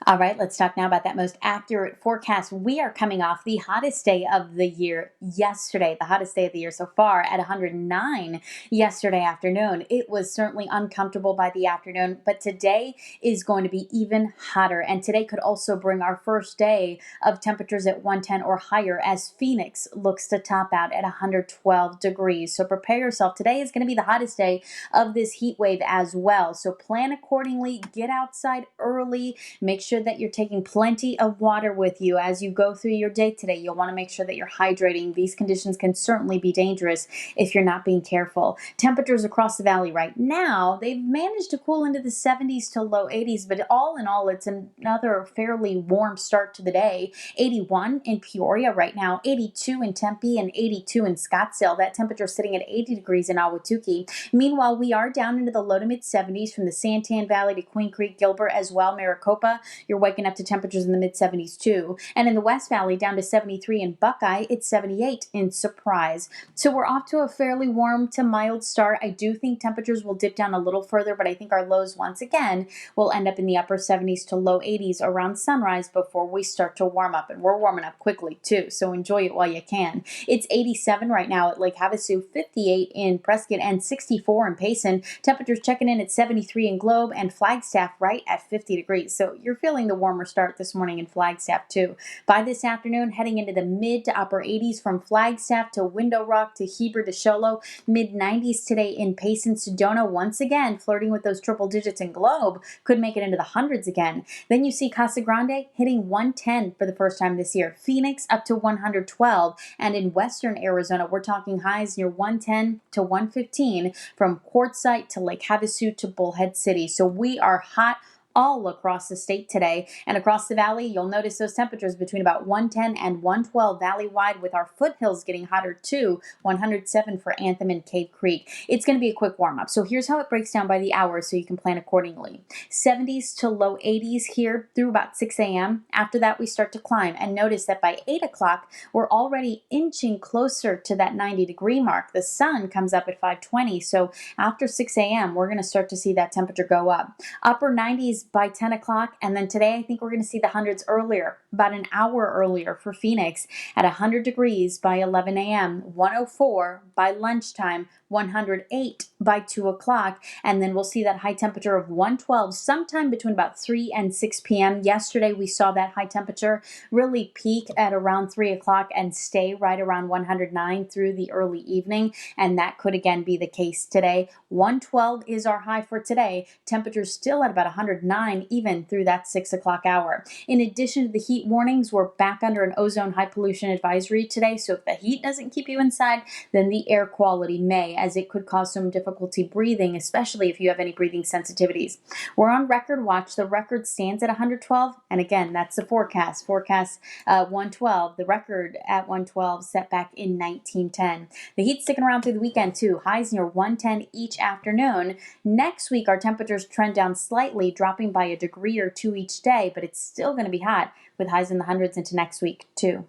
All right, let's talk now about that most accurate forecast. We are coming off the hottest day of the year yesterday, the hottest day of the year so far at 109 yesterday afternoon. It was certainly uncomfortable by the afternoon, but today is going to be even hotter. And today could also bring our first day of temperatures at 110 or higher as Phoenix looks to top out at 112 degrees. So prepare yourself. Today is going to be the hottest day of this heat wave as well. So plan accordingly, get outside early. Make sure that you're taking plenty of water with you as you go through your day today. You'll want to make sure that you're hydrating. These conditions can certainly be dangerous if you're not being careful. Temperatures across the valley right now, they've managed to cool into the 70s to low 80s, but all in all, it's another fairly warm start to the day. 81 in Peoria right now, 82 in Tempe, and 82 in Scottsdale. That temperature sitting at 80 degrees in Ahwatukee. Meanwhile, we are down into the low to mid 70s from the Santan Valley to Queen Creek, Gilbert as well, Maricopa. You're waking up to temperatures in the mid 70s too. And in the West Valley, down to 73 in Buckeye, it's 78 in Surprise. So we're off to a fairly warm to mild start. I do think temperatures will dip down a little further, but I think our lows once again will end up in the upper 70s to low 80s around sunrise before we start to warm up. And we're warming up quickly too, so enjoy it while you can. It's 87 right now at Lake Havasu, 58 in Prescott, and 64 in Payson. Temperatures checking in at 73 in Globe and Flagstaff right at 50 degrees. So you're feeling the warmer start this morning in Flagstaff too. By this afternoon, heading into the mid to upper 80s from Flagstaff to Window Rock to Heber to Show Low. Mid 90s today in Payson. Sedona once again flirting with those triple digits in Globe. Could make it into the hundreds again. Then you see Casa Grande hitting 110 for the first time this year. Phoenix up to 112. And in western Arizona, we're talking highs near 110 to 115 from Quartzsite to Lake Havasu to Bullhead City. So we are hot all across the state today. And across the valley, you'll notice those temperatures between about 110 and 112 valley-wide, with our foothills getting hotter too, 107 for Anthem and Cave Creek. It's going to be a quick warm-up. So here's how it breaks down by the hour so you can plan accordingly. 70s to low 80s here through about 6 a.m. After that, we start to climb. And notice that by 8 o'clock, we're already inching closer to that 90-degree mark. The sun comes up at 5:20. So after 6 a.m., we're going to start to see that temperature go up. Upper 90s by 10 o'clock. And then today, I think we're going to see the hundreds earlier, about an hour earlier for Phoenix at 100 degrees by 11 a.m., 104 by lunchtime, 108 by 2 o'clock. And then we'll see that high temperature of 112 sometime between about 3 and 6 p.m. Yesterday, we saw that high temperature really peak at around 3 o'clock and stay right around 109 through the early evening. And that could again be the case today. 112 is our high for today. Temperatures still at about 109 even through that 6 o'clock hour. In addition to the heat warnings, we're back under an ozone high pollution advisory today. So if the heat doesn't keep you inside, then the air quality may, as it could cause some difficulty breathing, especially if you have any breathing sensitivities. We're on record watch. The record stands at 112. And again, that's the forecast. 112. The record at 112 set back in 1910. The heat's sticking around through the weekend too. Highs near 110 each afternoon. Next week, our temperatures trend down slightly, dropping by a degree or two each day, but it's still going to be hot with highs in the hundreds into next week too.